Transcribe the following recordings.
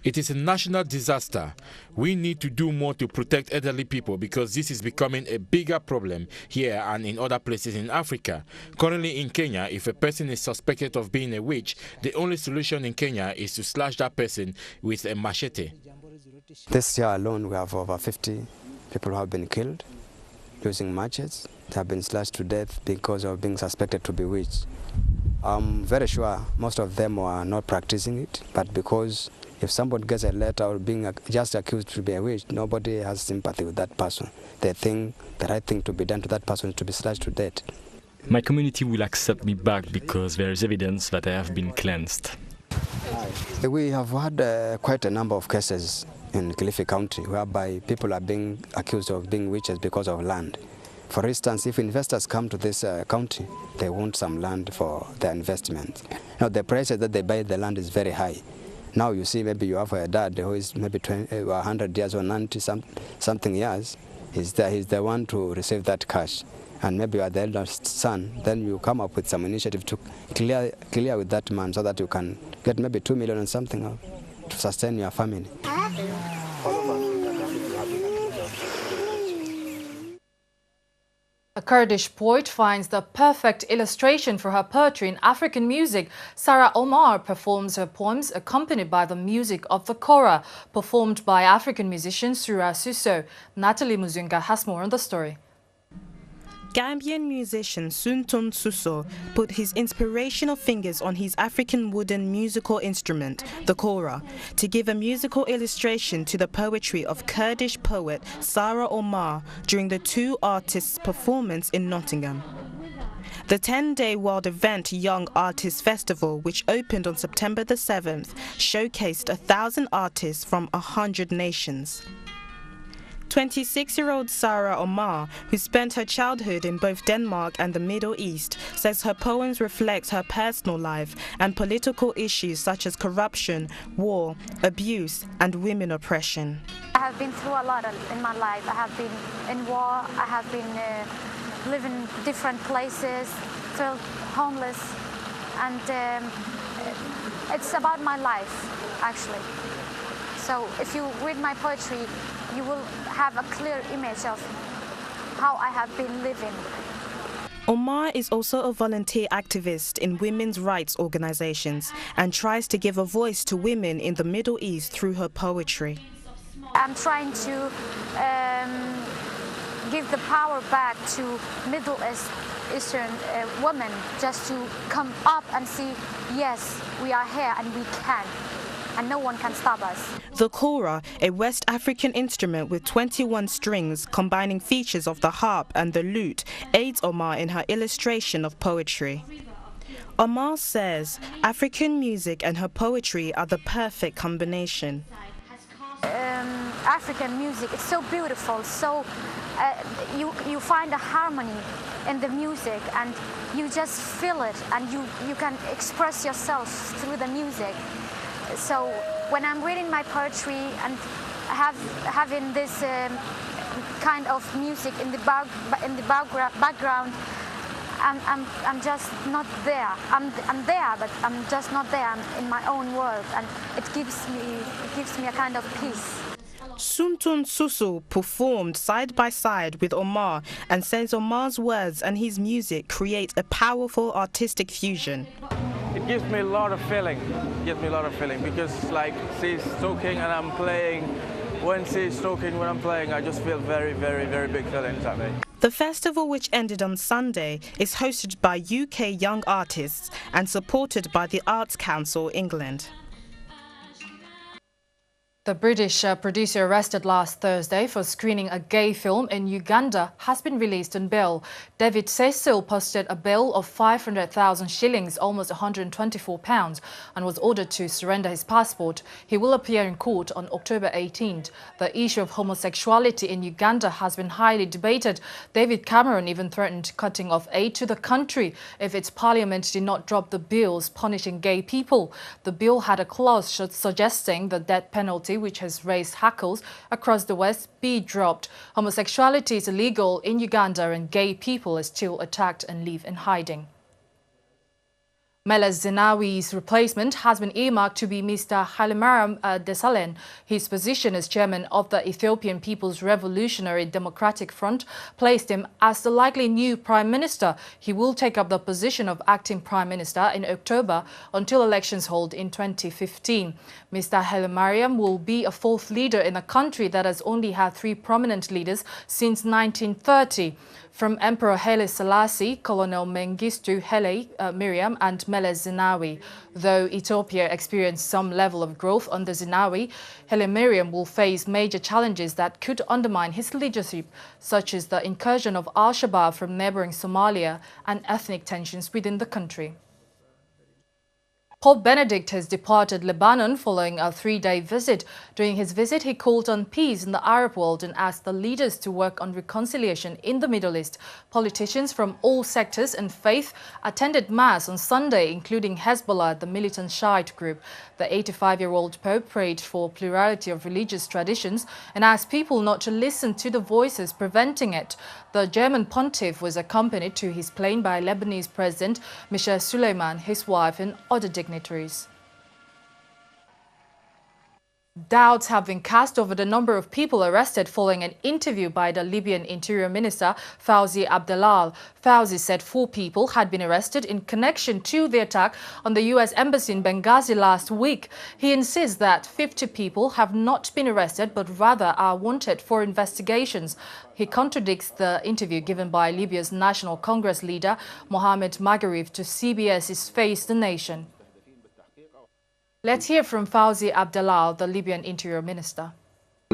It is a national disaster. We need to do more to protect elderly people because this is becoming a bigger problem here and in other places in Africa. Currently in Kenya, if a person is suspected of being a witch, the only solution in Kenya is to slash that person with a machete. This year alone, we have over 50 people who have been killed using machetes. They have been slashed to death because of being suspected to be witches. I'm very sure most of them are not practicing it, but because if somebody gets a letter or being just accused to be a witch, nobody has sympathy with that person. They think the right thing to be done to that person is to be slashed to death. My community will accept me back because there is evidence that I have been cleansed. We have had quite a number of cases in Kilifi County whereby people are being accused of being witches because of land. For instance, if investors come to this county, they want some land for their investment. Now, the price that they buy the land is very high. Now you see, maybe you have a dad who is maybe 100 years or 90 something years. He's the one to receive that cash. And maybe you are the eldest son, then you come up with some initiative to clear with that man so that you can get maybe 2 million or something to sustain your family. A Kurdish poet finds the perfect illustration for her poetry in African music. Sarah Omar performs her poems accompanied by the music of the kora, performed by African musicians Sura Suso. Natalie Muzunga has more on the story. Gambian musician Suntun Suso put his inspirational fingers on his African wooden musical instrument, the kora, to give a musical illustration to the poetry of Kurdish poet Sarah Omar during the two artists' performance in Nottingham. The 10-day world event Young Artists Festival, which opened on September the 7th, showcased 1,000 artists from 100 nations. 26-year-old Sarah Omar, who spent her childhood in both Denmark and the Middle East, says her poems reflect her personal life and political issues such as corruption, war, abuse, and women oppression. I have been through a lot in my life. I have been in war, I have been living in different places, felt homeless, and it's about my life, actually. So if you read my poetry, you will have a clear image of how I have been living. Omar is also a volunteer activist in women's rights organizations and tries to give a voice to women in the Middle East through her poetry. I'm trying to give the power back to Middle Eastern women, just to come up and see, yes, we are here and we can. And no one can stop us. The kora, a West African instrument with 21 strings combining features of the harp and the lute, aids Omar in her illustration of poetry. Omar says African music and her poetry are the perfect combination. African music, it's so beautiful, so you find a harmony in the music and you just feel it and you can express yourself through the music. So when I'm reading my poetry and having this kind of music in the background, I'm just not there. I'm there, but I'm just not there. I'm in my own world, and it gives me a kind of peace. Suntun Suso performed side by side with Omar and says Omar's words and his music create a powerful artistic fusion. It gives me a lot of feeling. Because like she's talking and I'm playing. When she's talking, when I'm playing, I just feel very, very, very big feelings at me. The festival, which ended on Sunday, is hosted by UK young artists and supported by the Arts Council England. The British producer arrested last Thursday for screening a gay film in Uganda has been released on bail. David Cecil posted a bail of 500,000 shillings, almost £124, and was ordered to surrender his passport. He will appear in court on October 18th. The issue of homosexuality in Uganda has been highly debated. David Cameron even threatened cutting off aid to the country if its parliament did not drop the bills punishing gay people. The bill had a clause suggesting the death penalty, which has raised hackles across the West, be dropped. Homosexuality is illegal in Uganda and gay people are still attacked and live in hiding. Meles Zenawi's replacement has been earmarked to be Mr. Hailemariam Desalegn. His position as chairman of the Ethiopian People's Revolutionary Democratic Front placed him as the likely new prime minister. He will take up the position of acting prime minister in October until elections hold in 2015. Mr. Hailemariam will be a fourth leader in a country that has only had 3 prominent leaders since 1930. From Emperor Haile Selassie, Colonel Mengistu Haile Mariam and Meles Zenawi. Though Ethiopia experienced some level of growth under Zenawi, Haile Mariam will face major challenges that could undermine his leadership, such as the incursion of Al-Shabaab from neighboring Somalia and ethnic tensions within the country. Pope Benedict has departed Lebanon following a 3-day visit. During his visit, he called on peace in the Arab world and asked the leaders to work on reconciliation in the Middle East. Politicians from all sectors and faith attended Mass on Sunday, including Hezbollah, the militant Shiite group. The 85-year-old Pope prayed for plurality of religious traditions and asked people not to listen to the voices preventing it. The German pontiff was accompanied to his plane by Lebanese President Michel Suleiman, his wife and other dignitaries. Doubts have been cast over the number of people arrested following an interview by the Libyan Interior Minister Fawzi Abdallal. Fawzi said 4 people had been arrested in connection to the attack on the U.S. Embassy in Benghazi last week. He insists that 50 people have not been arrested but rather are wanted for investigations. He contradicts the interview given by Libya's National Congress leader Mohamed Magharif to CBS's Face the Nation. Let's hear from Fawzi Abdallal, the Libyan Interior Minister.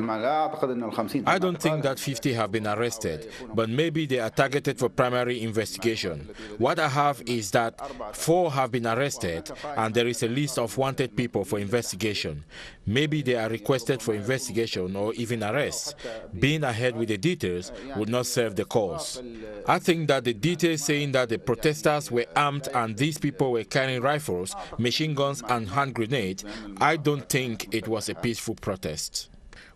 I don't think that 50 have been arrested, but maybe they are targeted for primary investigation. What I have is that 4 have been arrested and there is a list of wanted people for investigation. Maybe they are requested for investigation or even arrest. Being ahead with the details would not serve the cause. I think that the details saying that the protesters were armed and these people were carrying rifles, machine guns and hand grenades, I don't think it was a peaceful protest.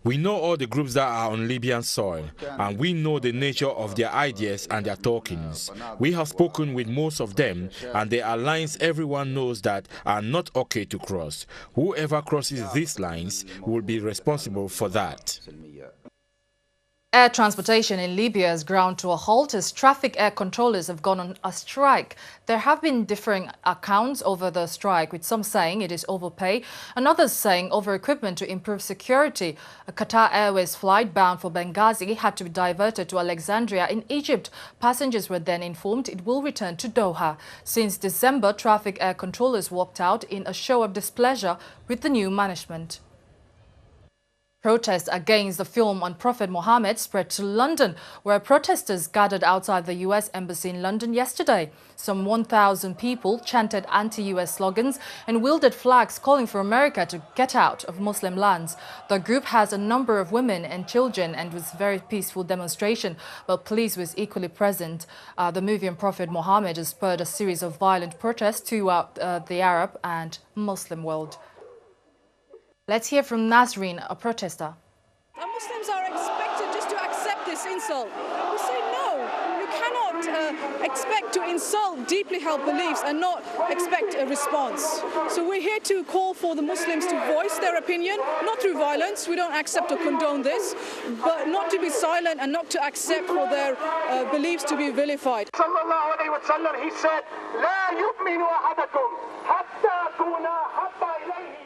We know all the groups that are on Libyan soil, and we know the nature of their ideas and their talkings. We have spoken with most of them, and there are lines everyone knows that are not okay to cross. Whoever crosses these lines will be responsible for that. Air transportation in Libya has ground to a halt as traffic air controllers have gone on a strike. There have been differing accounts over the strike, with some saying it is overpay and others saying over-equipment to improve security. A Qatar Airways flight bound for Benghazi had to be diverted to Alexandria in Egypt. Passengers were then informed it will return to Doha. Since December, traffic air controllers walked out in a show of displeasure with the new management. Protests against the film on Prophet Muhammad spread to London, where protesters gathered outside the U.S. Embassy in London yesterday. Some 1,000 people chanted anti-U.S. slogans and wielded flags calling for America to get out of Muslim lands. The group has a number of women and children and was a very peaceful demonstration, but police was equally present. The movie on Prophet Muhammad has spurred a series of violent protests throughout the Arab and Muslim world. Let's hear from Nasreen, a protester. Muslims are expected just to accept this insult. We say no, you cannot expect to insult deeply held beliefs and not expect a response. So we're here to call for the Muslims to voice their opinion, not through violence. We don't accept or condone this, but not to be silent and not to accept for their beliefs to be vilified. He said, "La yu'minu ahadakum hatta kuna habba ilayhi."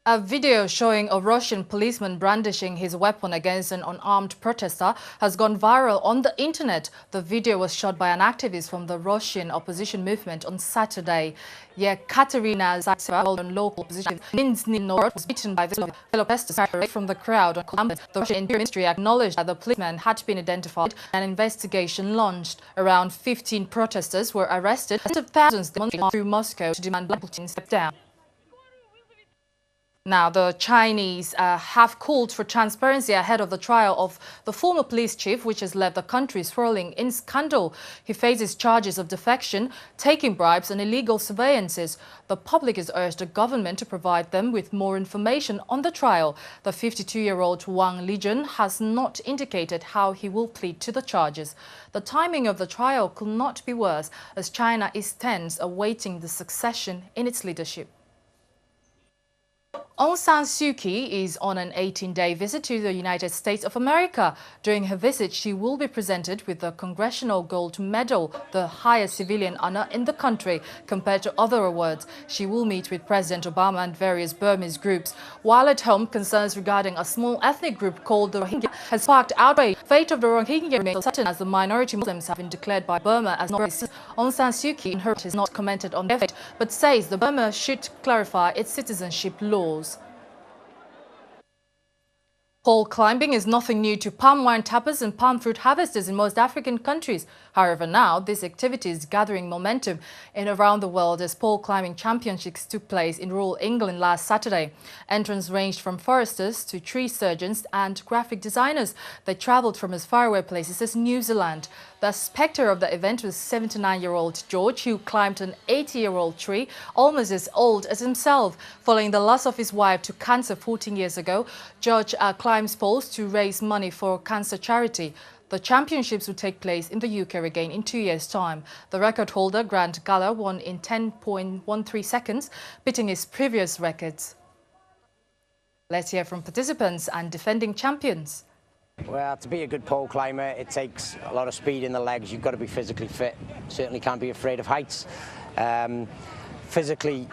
A video showing a Russian policeman brandishing his weapon against an unarmed protester has gone viral on the internet. The video was shot by an activist from the Russian opposition movement on Saturday. Yekaterina Zaitseva, a local opposition, was beaten by fellow protesters from the crowd on Columbus. The Russian Interior Ministry acknowledged that the policeman had been identified and an investigation launched. Around 15 protesters were arrested. Thousands demonstrated through Moscow to demand Putin step down. Now, the Chinese have called for transparency ahead of the trial of the former police chief, which has left the country swirling in scandal. He faces charges of defection, taking bribes and illegal surveillances. The public has urged the government to provide them with more information on the trial. The 52-year-old Wang Lijun has not indicated how he will plead to the charges. The timing of the trial could not be worse, as China is tense awaiting the succession in its leadership. Aung San Suu Kyi is on an 18-day visit to the United States of America. During her visit, she will be presented with the Congressional Gold Medal, the highest civilian honor in the country compared to other awards. She will meet with President Obama and various Burmese groups. While at home, concerns regarding a small ethnic group called the Rohingya has sparked outrage. The fate of the Rohingya remains uncertain as the minority Muslims have been declared by Burma as not racist. Aung San Suu Kyi in her has not commented on their fate, but says the Burma should clarify its citizenship laws. Pole climbing is nothing new to palm wine tappers and palm fruit harvesters in most African countries. However, now this activity is gathering momentum around the world as pole climbing championships took place in rural England last Saturday. Entrants ranged from foresters to tree surgeons and graphic designers. They travelled from as far away places as New Zealand. The spectre of the event was 79-year-old George, who climbed an 80-year-old tree, almost as old as himself. Following the loss of his wife to cancer 14 years ago, George climbs poles to raise money for cancer charity. The championships will take place in the UK again in 2 years' time. The record holder, Grant Gallagher, won in 10.13 seconds, beating his previous records. Let's hear from participants and defending champions. Well, to be a good pole climber, it takes a lot of speed in the legs. You've got to be physically fit. Certainly can't be afraid of heights. Physically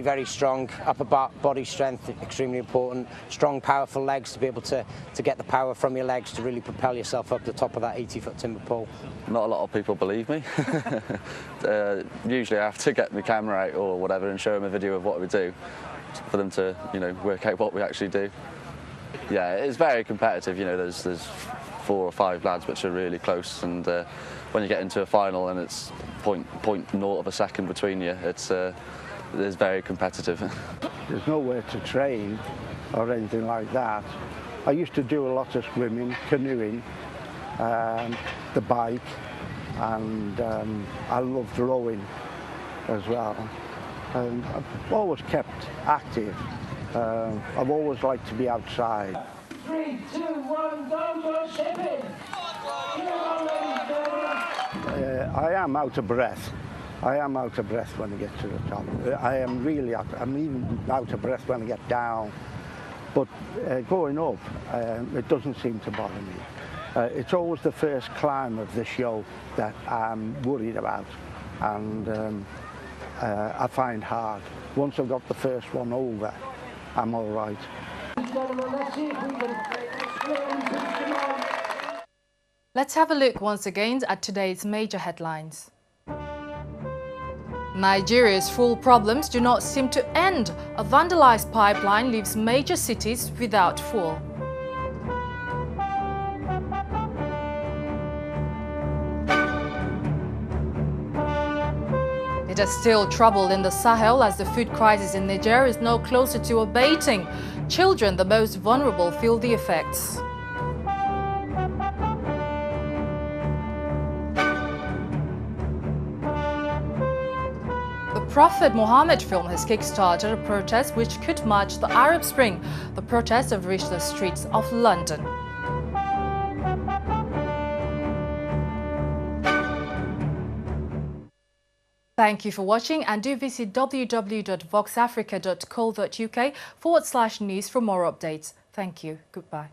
very strong. Upper body strength, extremely important. Strong, powerful legs to be able to get the power from your legs to really propel yourself up the top of that 80-foot timber pole. Not a lot of people believe me. Usually I have to get my camera out or whatever and show them a video of what we do for them to, work out what we actually do. Yeah, it's very competitive. There's 4 or 5 lads which are really close, and when you get into a final and it's 0.0 of a second between you, it's very competitive. There's nowhere to train or anything like that. I used to do a lot of swimming, canoeing, the bike, and I loved rowing as well. And I've always kept active. I've always liked to be outside. 3, 2, 1, go, shipping! I am out of breath. I am out of breath when I get to the top. I am really I'm even out of breath when I get down. But going up, it doesn't seem to bother me. It's always the first climb of the show that I'm worried about, and I find hard. Once I've got the first one over, I'm all right. Let's have a look once again at today's major headlines. Nigeria's fuel problems do not seem to end. A vandalized pipeline leaves major cities without fuel. It is still trouble in the Sahel as the food crisis in Niger is no closer to abating. Children, the most vulnerable, feel the effects. The Prophet Muhammad film has kick-started a protest which could match the Arab Spring. The protests have reached the streets of London. Thank you for watching, and do visit www.voxafrica.co.uk/news for more updates. Thank you. Goodbye.